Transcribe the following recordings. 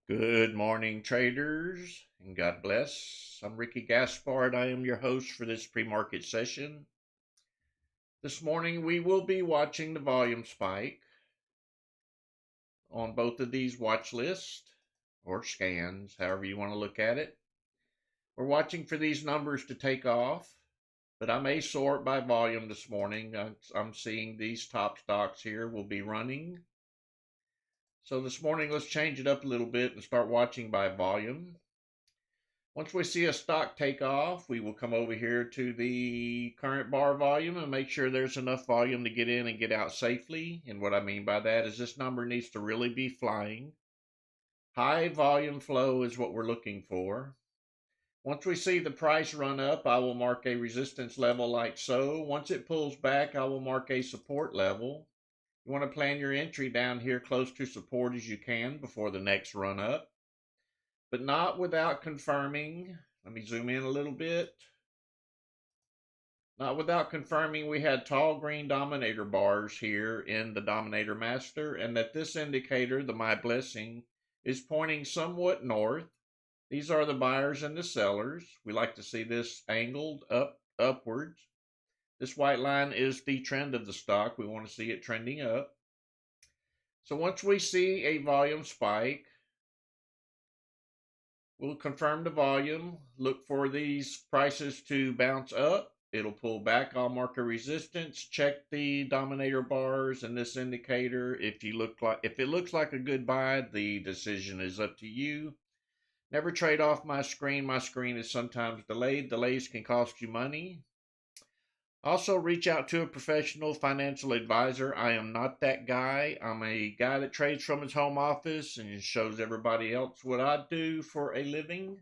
Good morning, traders, and God bless. I'm Ricky Gaspard. I am your host for this pre-market session. This morning, we will be watching the volume spike on both of these watch lists or scans, however you want to look at it. We're watching for these numbers to take off, but I may sort by volume this morning. I'm seeing these top stocks here will be running. So this morning, let's change it up a little bit and start watching by volume. Once we see a stock take off, we will come over here to the current bar volume and make sure there's enough volume to get in and get out safely. And what I mean by that is this number needs to really be flying. High volume flow is what we're looking for. Once we see the price run up, I will mark a resistance level like so. Once it pulls back, I will mark a support level. You want to plan your entry down here close to support as you can before the next run up, but not without confirming. Let me zoom in a little bit. Not without confirming we had tall green dominator bars here in the dominator master, and that this indicator, the My Blessing, is pointing somewhat north. These are the buyers and the sellers. We like to see this angled upwards. This white line is the trend of the stock. We want to see it trending up. So once we see a volume spike, we'll confirm the volume, look for these prices to bounce up. It'll pull back. I'll mark a resistance, check the dominator bars and this indicator. If it looks like a good buy, the decision is up to you. Never trade off my screen. My screen is sometimes delayed. Delays can cost you money. Also, reach out to a professional financial advisor. I am not that guy. I'm a guy that trades from his home office and shows everybody else what I do for a living.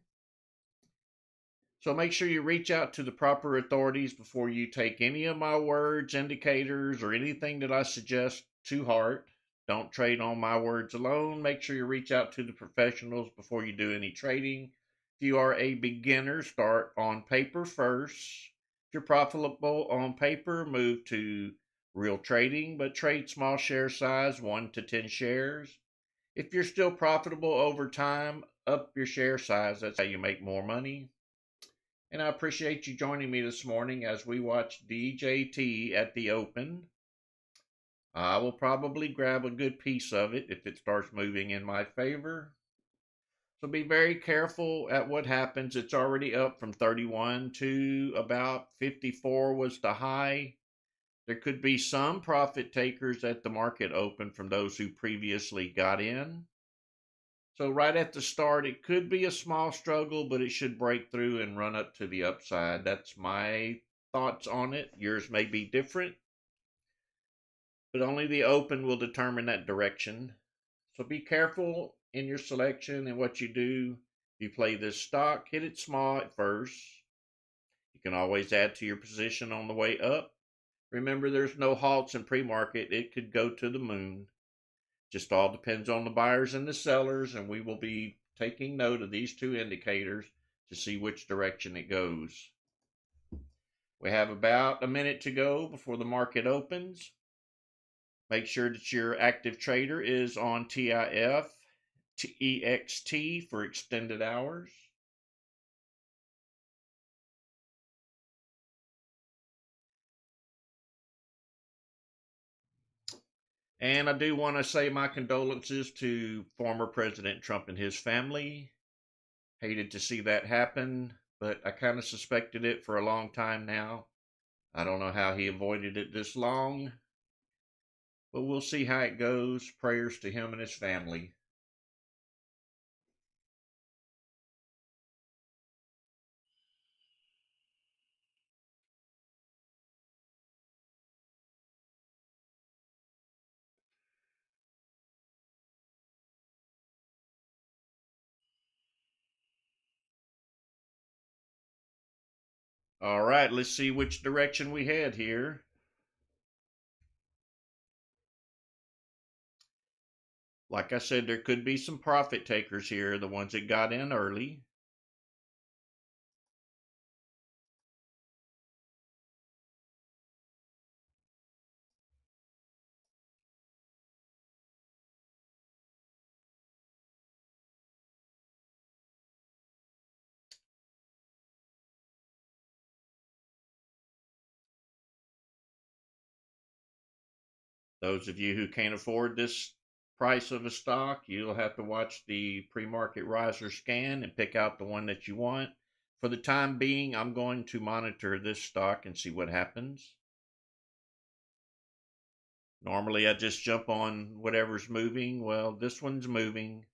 So make sure you reach out to the proper authorities before you take any of my words, indicators, or anything that I suggest to heart. Don't trade on my words alone. Make sure you reach out to the professionals before you do any trading. If you are a beginner, start on paper first. If you're profitable on paper, move to real trading, but trade small share size, 1 to 10 shares. If you're still profitable over time, up your share size. That's how you make more money. And I appreciate you joining me this morning as we watch DJT at the open. I will probably grab a good piece of it if it starts moving in my favor. So be very careful at what happens. It's already up from 31 to about 54 was the high. There could be some profit takers at the market open from those who previously got in. So right at the start, it could be a small struggle, but it should break through and run up to the upside. That's my thoughts on it. Yours may be different, but only the open will determine that direction. So be careful in your selection and what you do. If you play this stock, hit it small at first. You can always add to your position on the way up. Remember, there's no halts in pre-market. It could go to the moon. Just all depends on the buyers and the sellers, and we will be taking note of these two indicators to see which direction it goes. We have about a minute to go before the market opens. Make sure that your active trader is on TIF, TEXT for extended hours. And I do want to say my condolences to former President Trump and his family. Hated to see that happen, but I kind of suspected it for a long time now. I don't know how he avoided it this long, but we'll see how it goes. Prayers to him and his family. All right, let's see which direction we head here. Like I said, there could be some profit takers here, the ones that got in early. Those of you who can't afford this price of a stock, you'll have to watch the pre-market riser scan and pick out the one that you want. For the time being, I'm going to monitor this stock and see what happens. Normally, I just jump on whatever's moving. Well, this one's moving.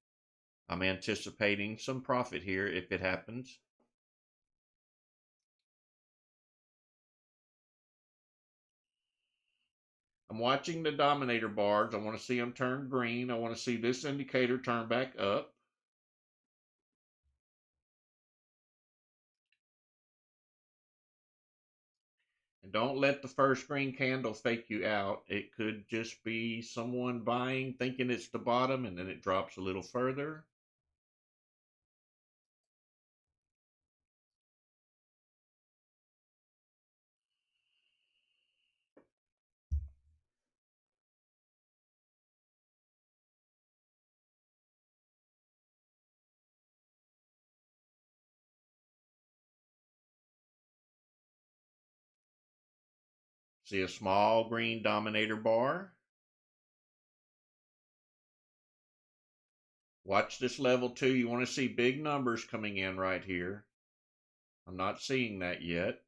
I'm anticipating some profit here if it happens. I'm watching the dominator bars. I want to see them turn green. I want to see this indicator turn back up. And don't let the first green candle fake you out. It could just be someone buying, thinking it's the bottom, and then it drops a little further. See a small green dominator bar. Watch this level 2. You want to see big numbers coming in right here. I'm not seeing that yet.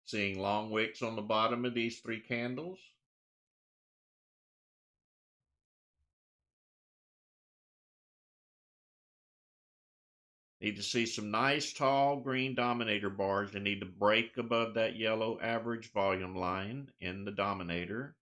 Seeing long wicks on the bottom of these 3 candles. Need to see some nice tall green dominator bars. They need to break above that yellow average volume line in the dominator.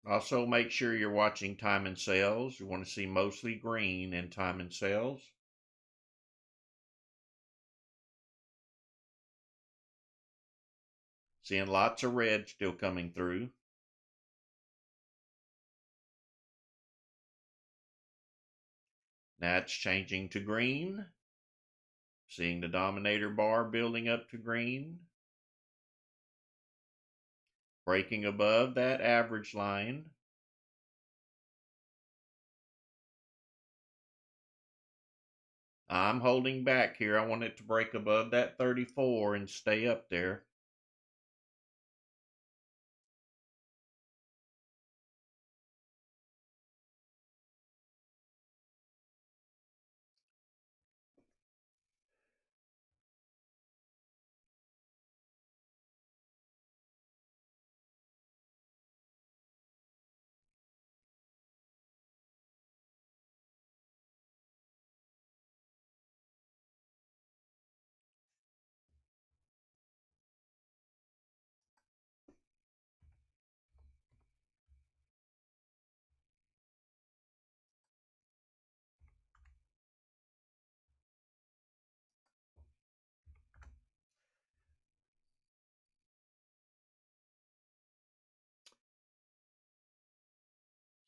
Also, make sure you're watching time and sales. You want to see mostly green in time and sales. Seeing lots of red still coming through. Now it's changing to green. Seeing the dominator bar building up to green. Breaking above that average line. I'm holding back here. I want it to break above that 34 and stay up there.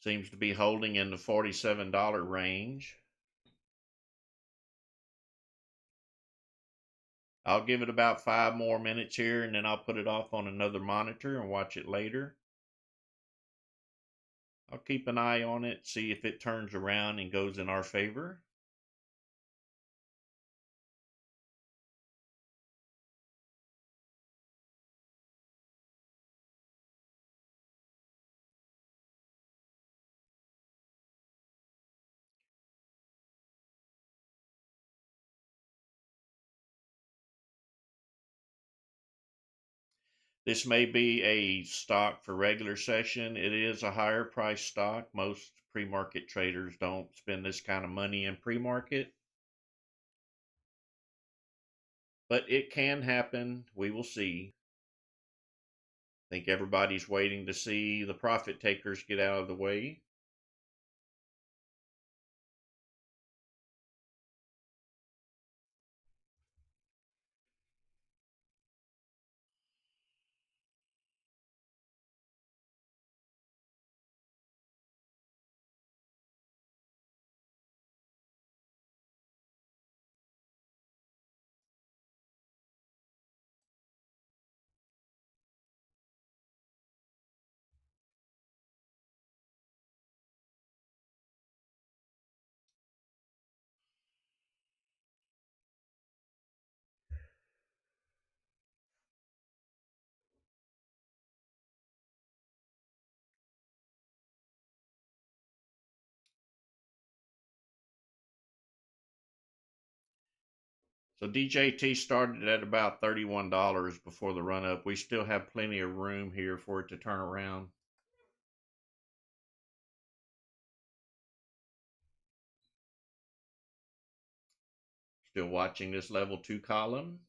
Seems to be holding in the $47 range. I'll give it about 5 more minutes here and then I'll put it off on another monitor and watch it later. I'll keep an eye on it, see if it turns around and goes in our favor. This may be a stock for regular session. It is a higher price stock. Most pre-market traders don't spend this kind of money in pre-market, but it can happen. We will see. I think everybody's waiting to see the profit takers get out of the way. So DJT started at about $31 before the run up. We still have plenty of room here for it to turn around. Still watching this level 2 column.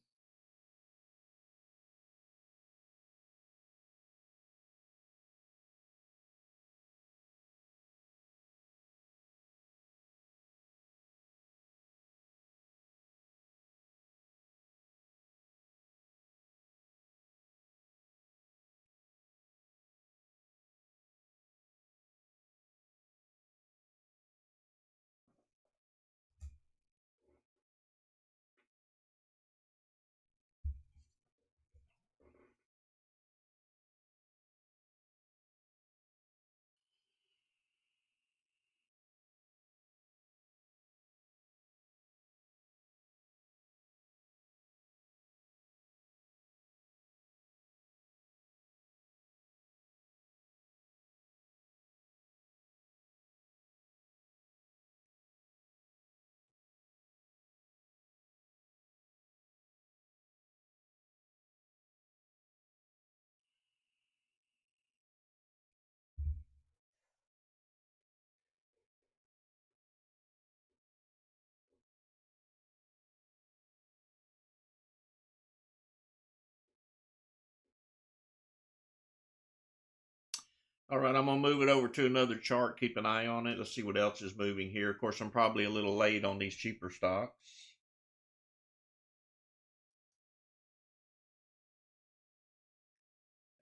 All right, I'm going to move it over to another chart. Keep an eye on it. Let's see what else is moving here. Of course, I'm probably a little late on these cheaper stocks.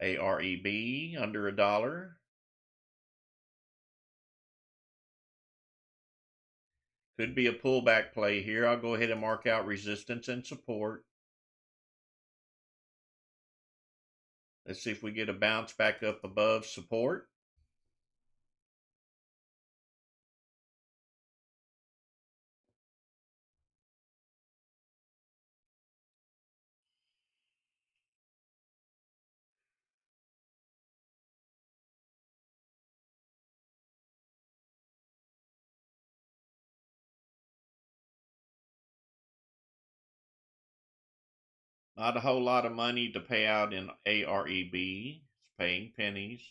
AREB under $1. Could be a pullback play here. I'll go ahead and mark out resistance and support. Let's see if we get a bounce back up above support. Not a whole lot of money to pay out in AREB. It's paying pennies.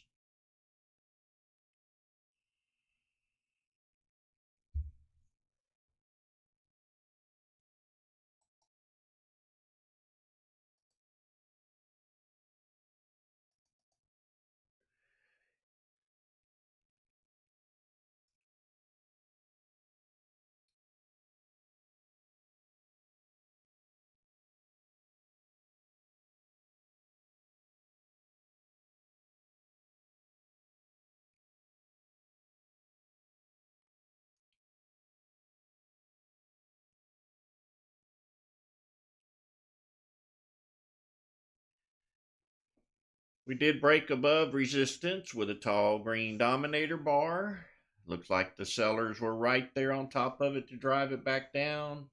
We did break above resistance with a tall green dominator bar. Looks like the sellers were right there on top of it to drive it back down.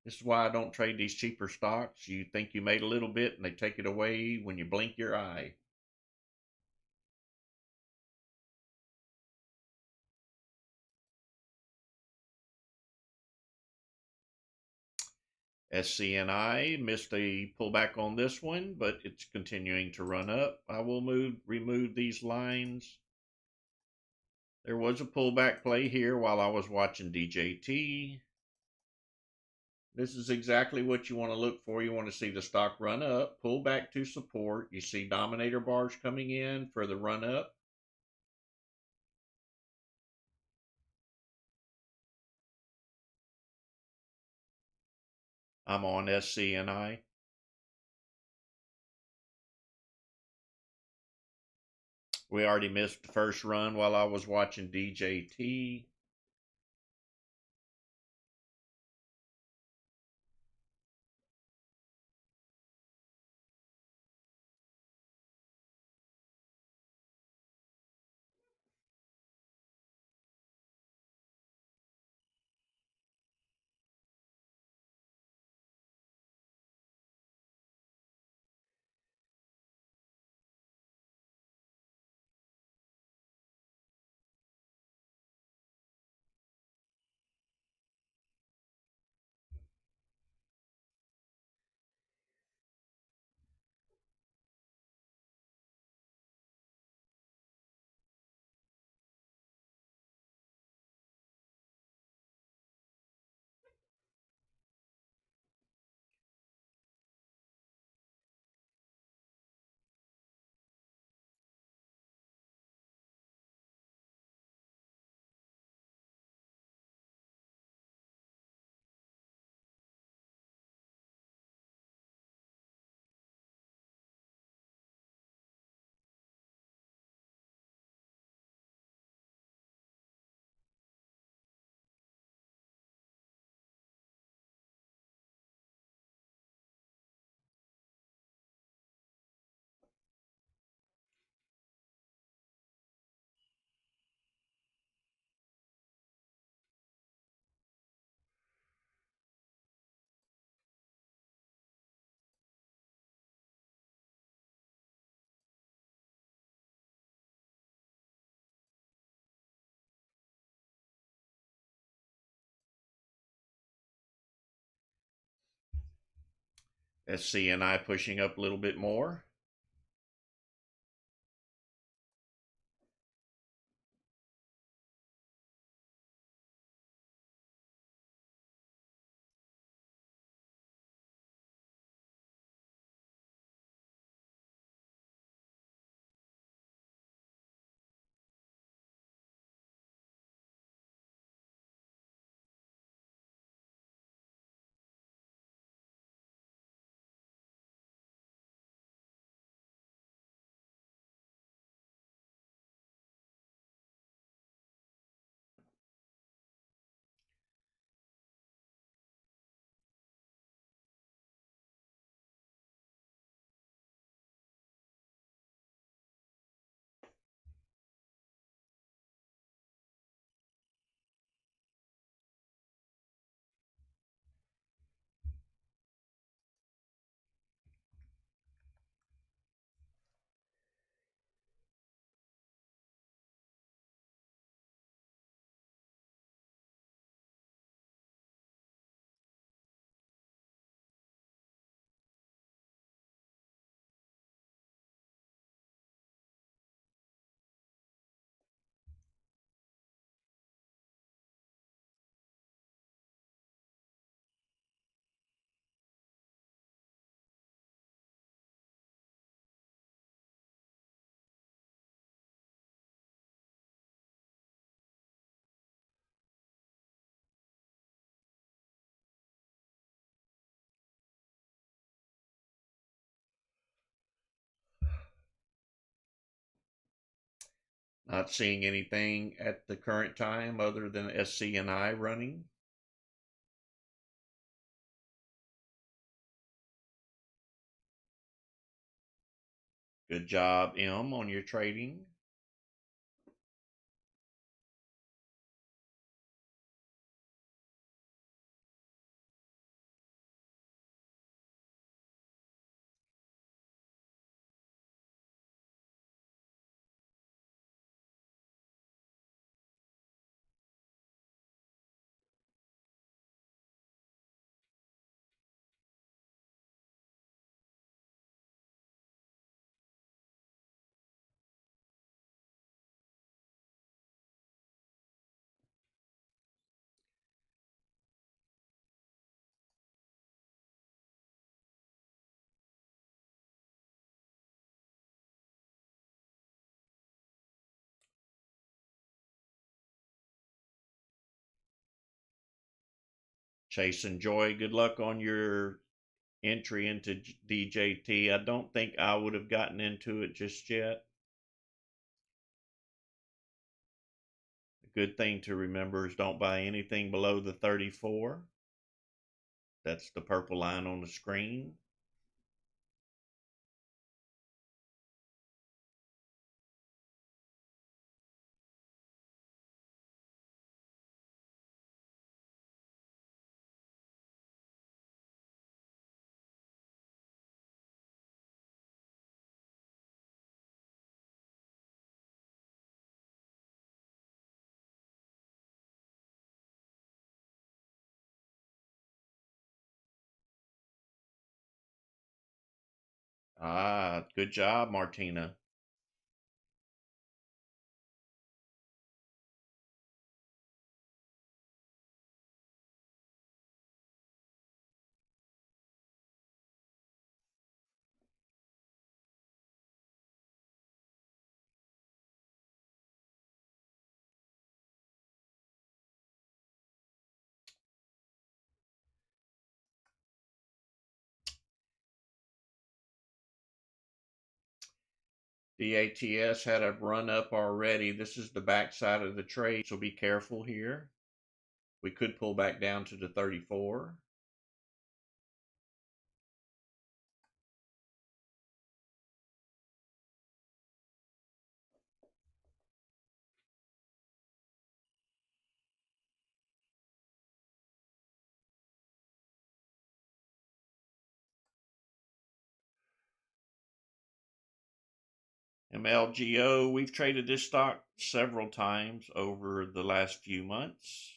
This is why I don't trade these cheaper stocks. You think you made a little bit and they take it away when you blink your eye. SCNI missed a pullback on this one, but it's continuing to run up. I will remove these lines. There was a pullback play here while I was watching DJT. This is exactly what you want to look for. You want to see the stock run up, pull back to support. You see dominator bars coming in for the run up. I'm on SCNI. We already missed the first run while I was watching DJT. SCNI pushing up a little bit more. Not seeing anything at the current time other than SCNI running. Good job, M, on your trading. Chase and Joy, good luck on your entry into DJT. I don't think I would have gotten into it just yet. A good thing to remember is don't buy anything below the 34. That's the purple line on the screen. Ah, good job, Martina. The ATS had a run up already. This is the backside of the trade, so be careful here. We could pull back down to the 34. MLGO, we've traded this stock several times over the last few months.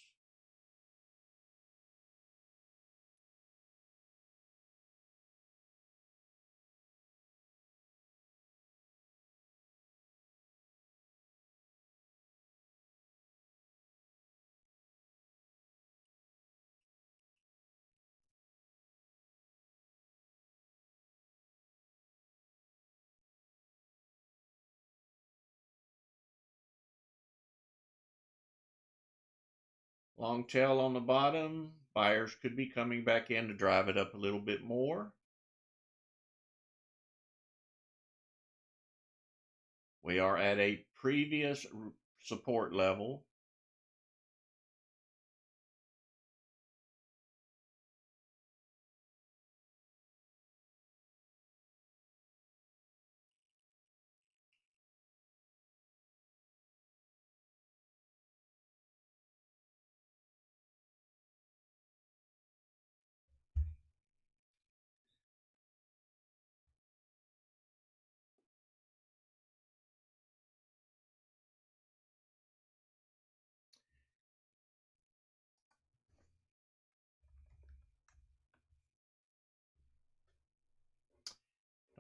Long tail on the bottom. Buyers could be coming back in to drive it up a little bit more. We are at a previous support level.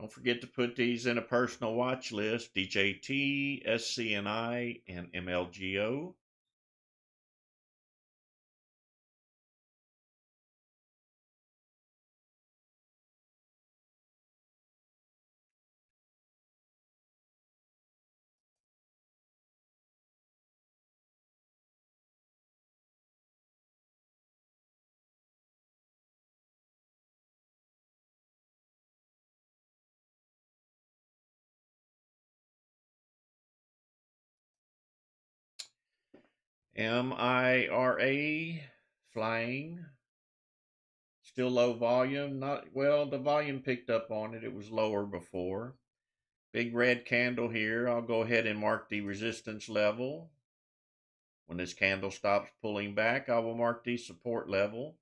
Don't forget to put these in a personal watch list: DJT, SCNI, and MLGO. MIRA flying. Still low volume. Not well, the volume picked up on it. It was lower before. Big red candle here. I'll go ahead and mark the resistance level. When this candle stops pulling back, I will mark the support level.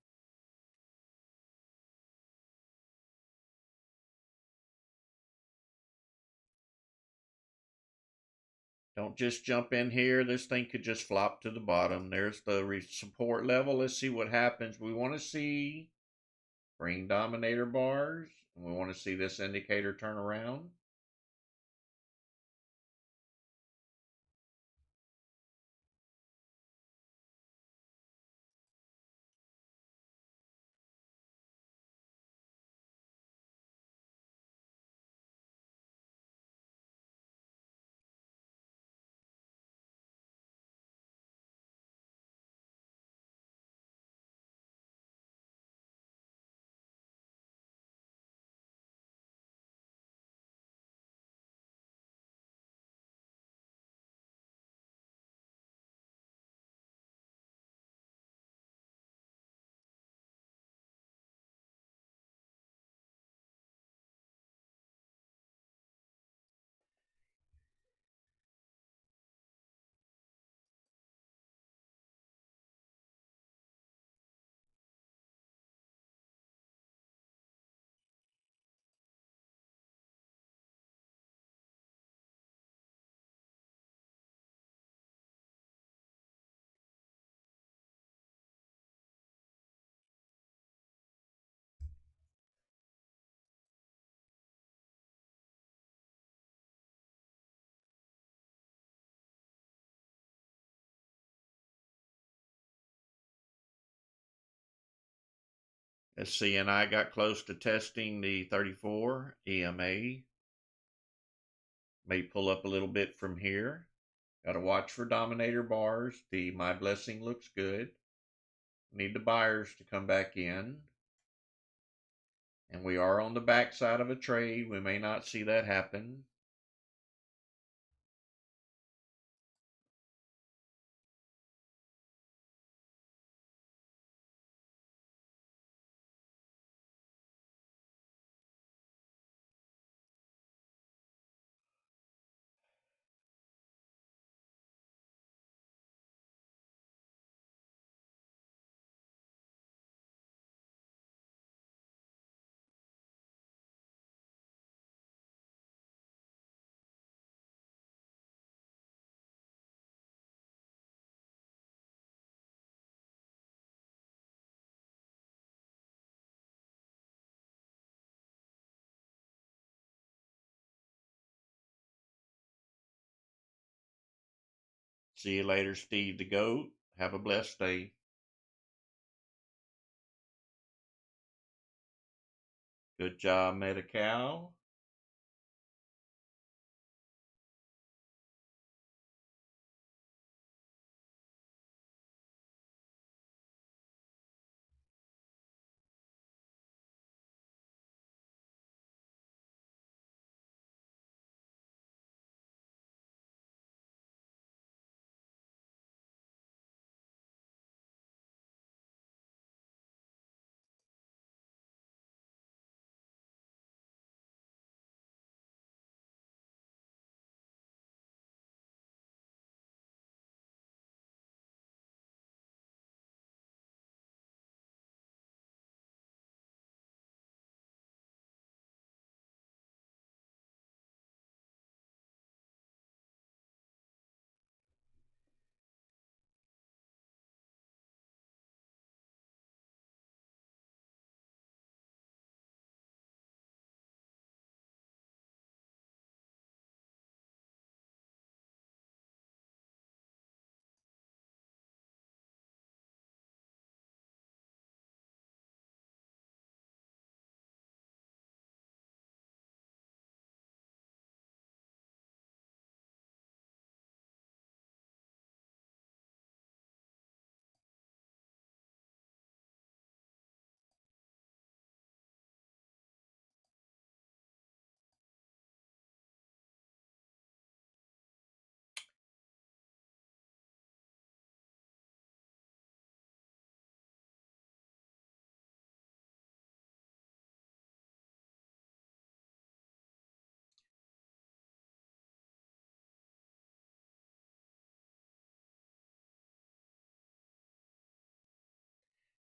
Don't just jump in here. This thing could just flop to the bottom. There's the support level. Let's see what happens. We want to see green dominator bars, and we want to see this indicator turn around. Let's see, and I got close to testing the 34 EMA. May pull up a little bit from here. Got to watch for dominator bars. The My Blessing looks good. Need the buyers to come back in. And we are on the backside of a trade. We may not see that happen. See you later, Steve the Goat. Have a blessed day. Good job, Medi-Cal.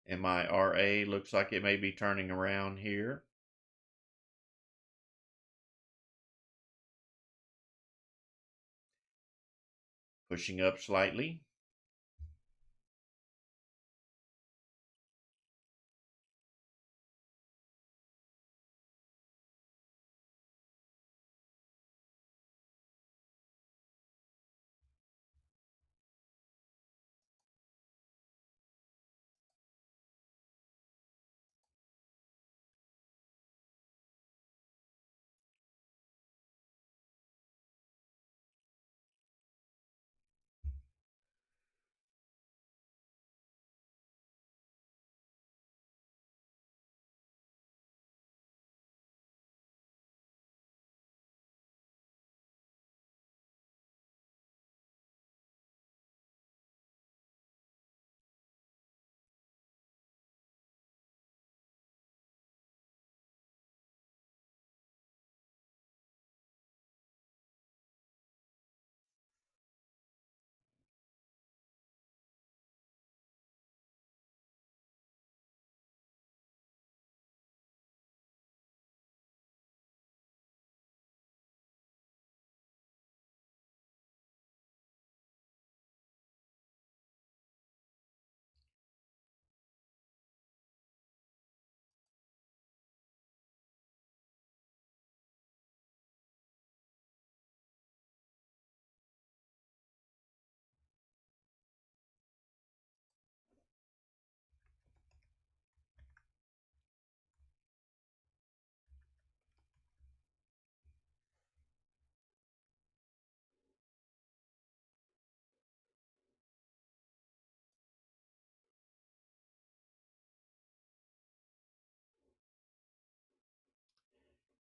And my RA looks like it may be turning around here. Pushing up slightly.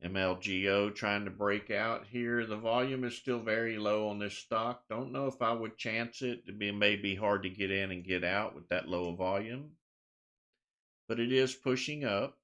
MLGO trying to break out here. The volume is still very low on this stock. Don't know if I would chance it. It may be hard to get in and get out with that low volume, but it is pushing up.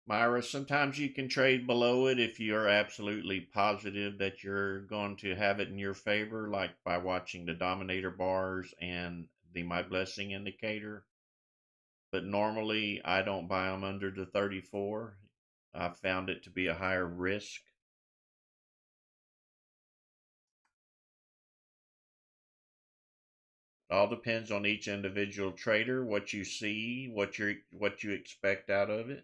Myra, sometimes you can trade below it if you're absolutely positive that you're going to have it in your favor, like by watching the dominator bars and the My Blessing indicator. But normally I don't buy them under the 34. I found it to be a higher risk. All depends on each individual trader, what you see, what you expect out of it.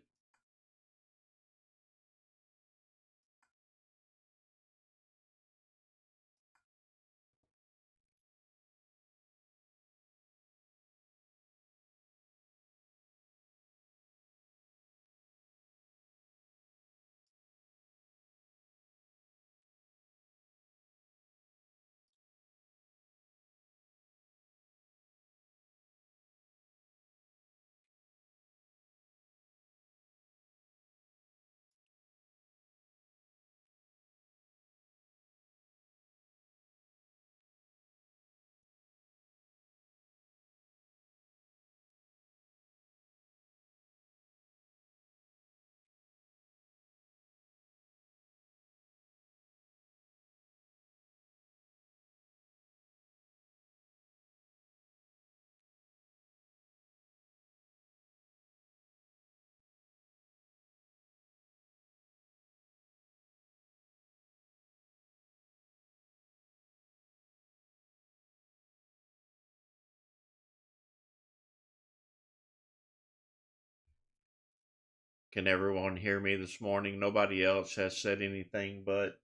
Can everyone hear me this morning? Nobody else has said anything but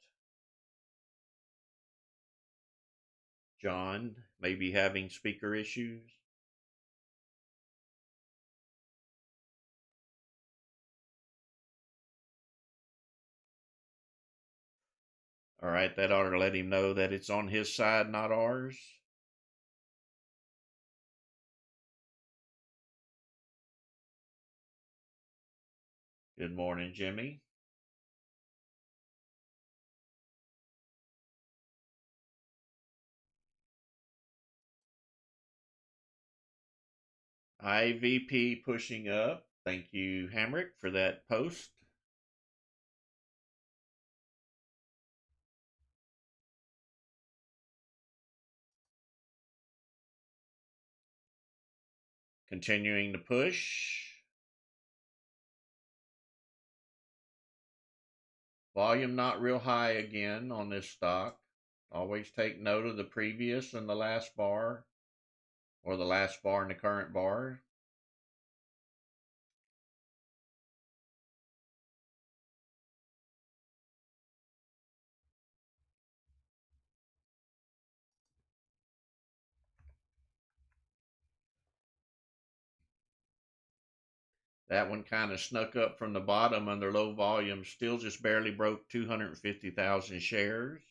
John may be having speaker issues. All right, that ought to let him know that it's on his side, not ours. Good morning, Jimmy. IVP pushing up. Thank you, Hamrick, for that post. Continuing to push. Volume not real high again on this stock. Always take note of the previous and the last bar, or the last bar and the current bar. That one kind of snuck up from the bottom under low volume, still just barely broke 250,000 shares.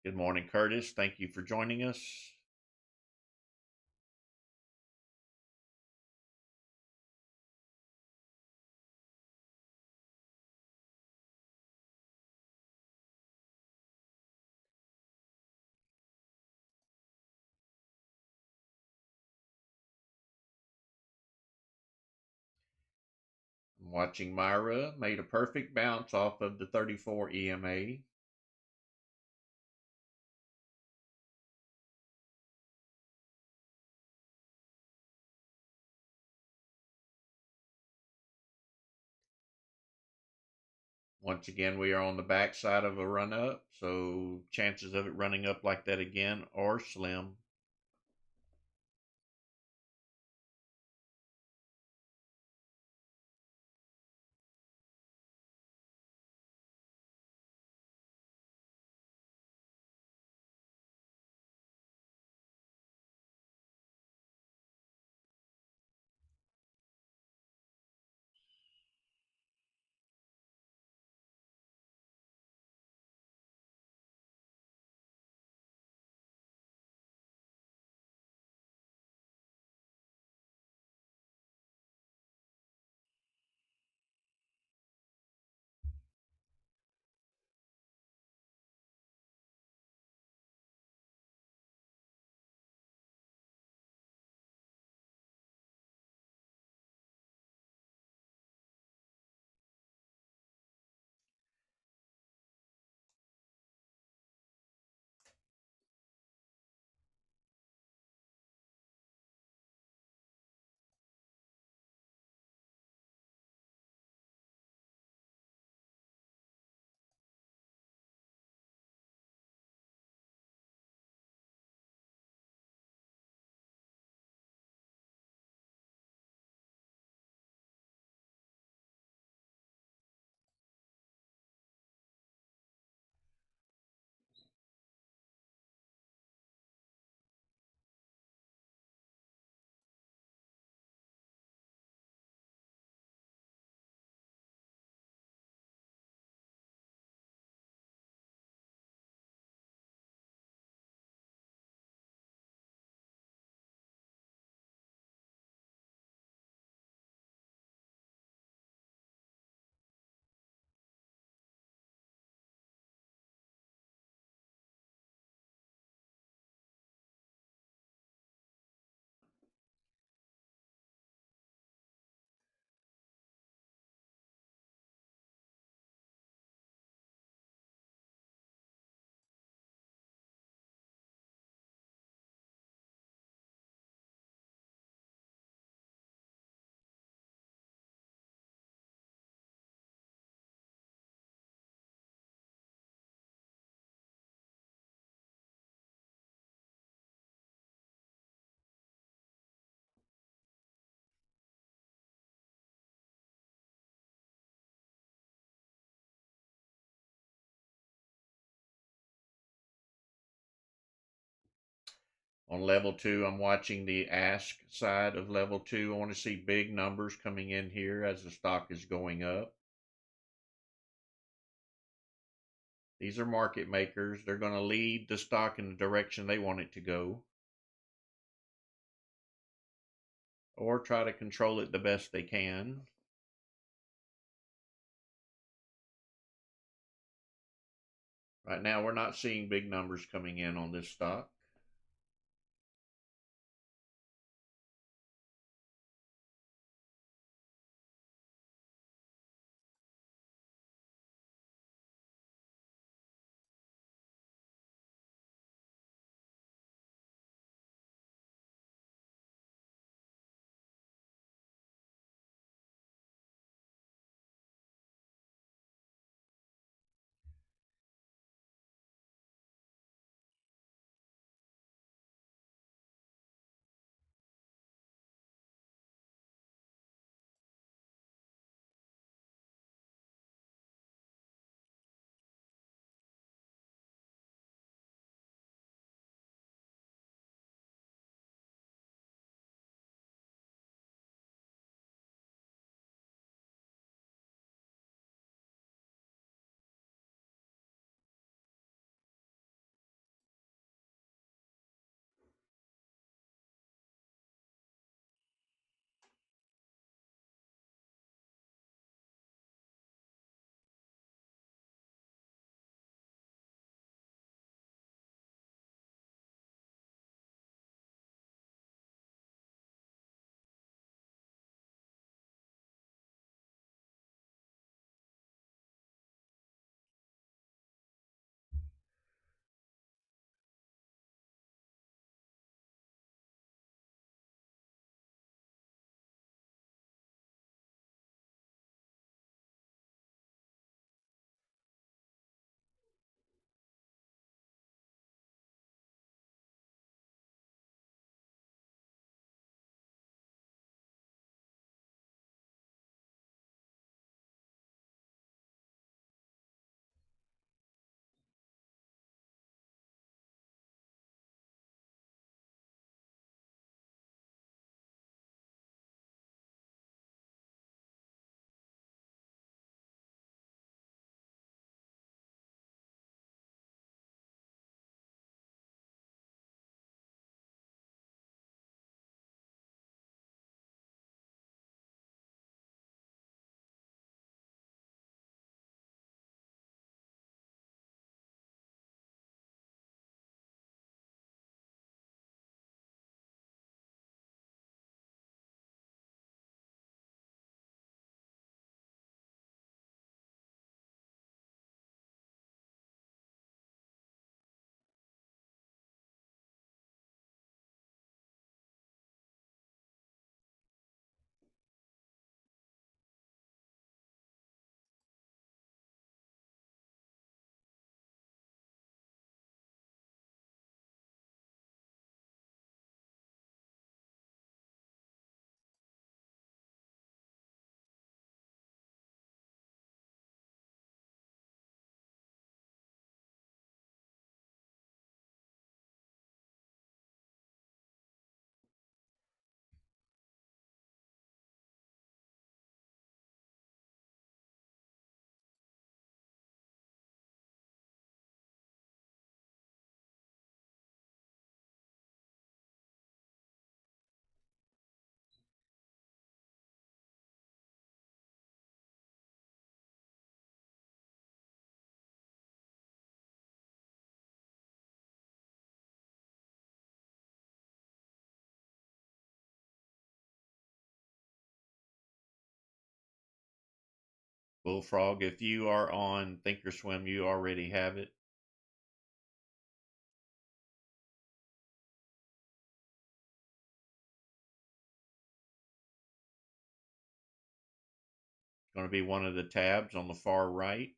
Good morning, Curtis. Thank you for joining us. I'm watching Myra. Made a perfect bounce off of the 34 EMA. Once again, we are on the backside of a run up, so chances of it running up like that again are slim. On level two, I'm watching the ask side of level two. I want to see big numbers coming in here as the stock is going up. These are market makers. They're going to lead the stock in the direction they want it to go, or try to control it the best they can. Right now, we're not seeing big numbers coming in on this stock. Bullfrog, if you are on ThinkorSwim, you already have it. It's going to be one of the tabs on the far right.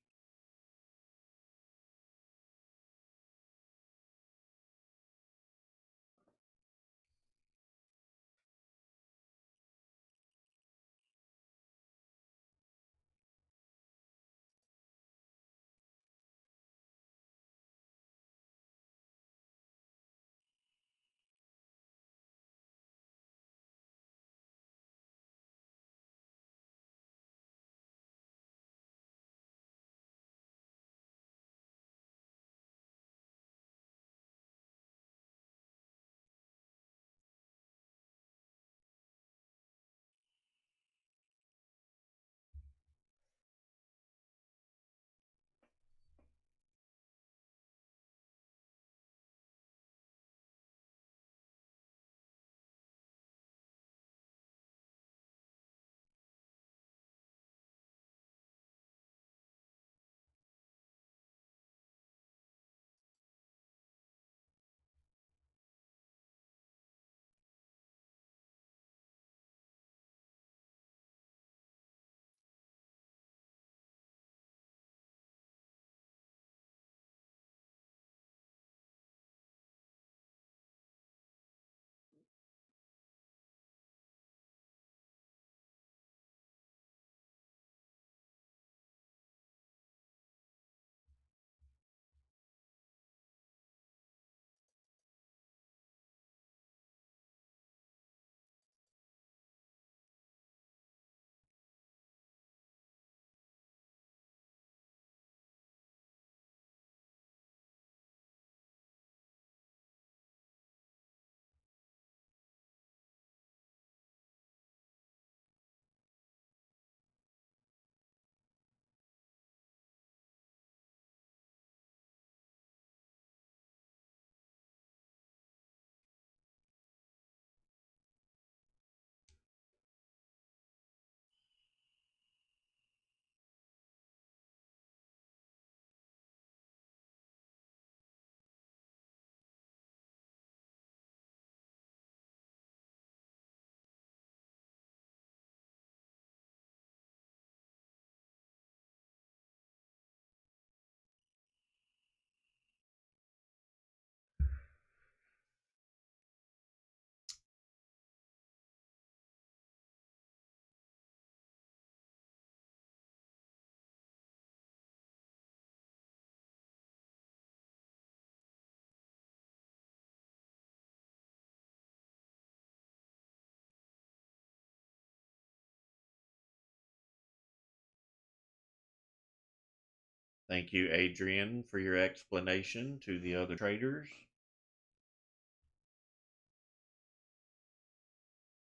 Thank you, Adrian, for your explanation to the other traders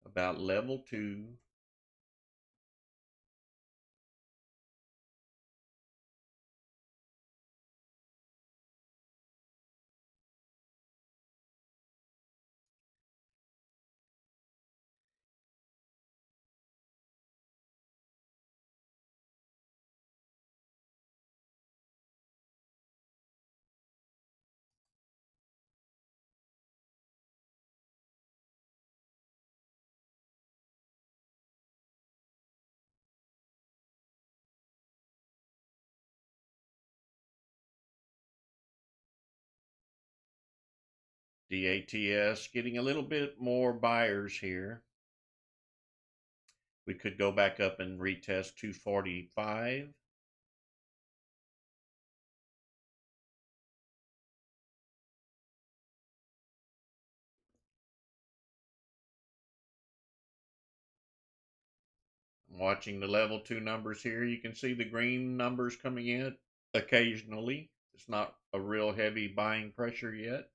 about level 2. DATS getting a little bit more buyers here. We could go back up and retest 245. I'm watching the level 2 numbers here. You can see the green numbers coming in occasionally. It's not a real heavy buying pressure yet.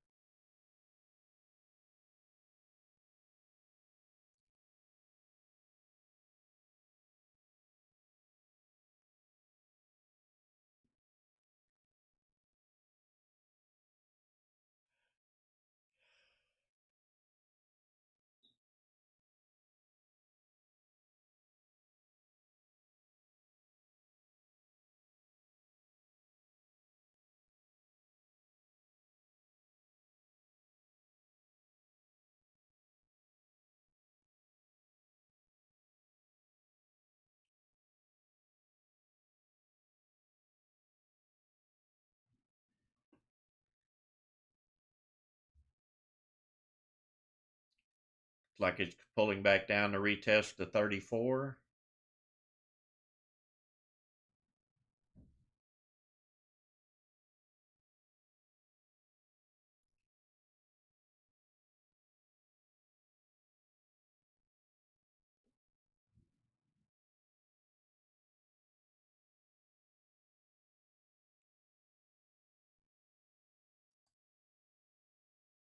It's like it's pulling back down to retest the 34.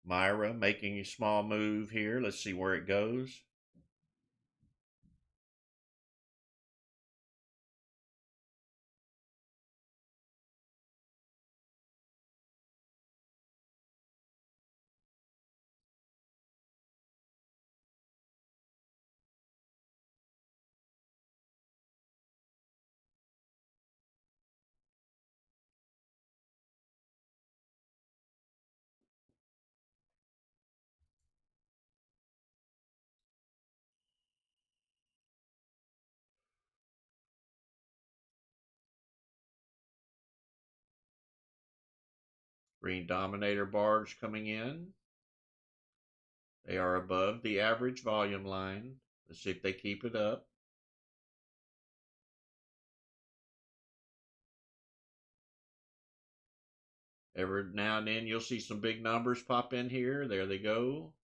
Myra making a small move here. Let's see where it goes. Green dominator bars coming in. They are above the average volume line. Let's see if they keep it up. Every now and then you'll see some big numbers pop in here. There they go.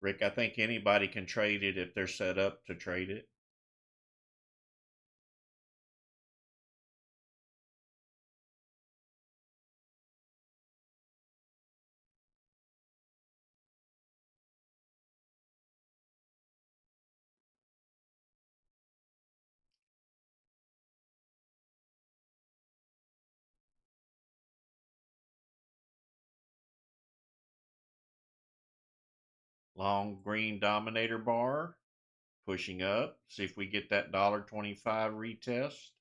Rick, I think anybody can trade it if they're set up to trade it. Long green dominator bar pushing up. See if we get that $1.25 retest.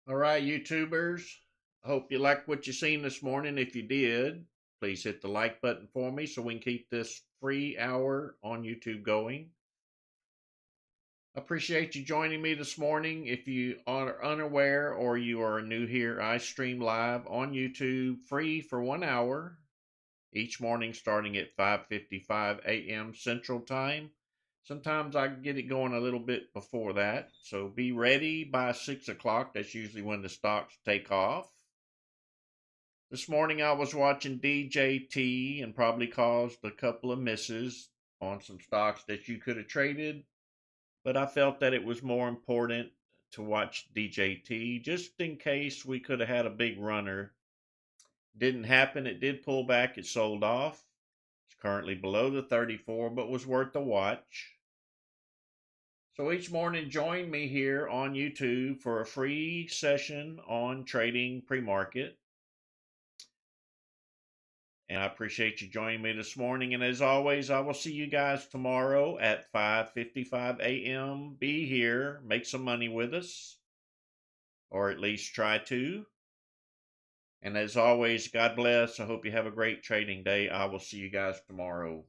All right, YouTubers. I hope you liked what you seen this morning. If you did, please hit the like button for me so we can keep this free hour on YouTube going. I appreciate you joining me this morning. If you are unaware or you are new here, I stream live on YouTube free for 1 hour each morning starting at 5:55 a.m. Central Time. Sometimes I get it going a little bit before that, so be ready by 6 o'clock. That's usually when the stocks take off. This morning I was watching DJT and probably caused a couple of misses on some stocks that you could have traded, but I felt that it was more important to watch DJT just in case we could have had a big runner. Didn't happen. It did pull back. It sold off. It's currently below the 34, but was worth a watch. So each morning, join me here on YouTube for a free session on trading pre-market. And I appreciate you joining me this morning. And as always, I will see you guys tomorrow at 5:55 a.m. Be here, make some money with us, or at least try to. And as always, God bless. I hope you have a great trading day. I will see you guys tomorrow.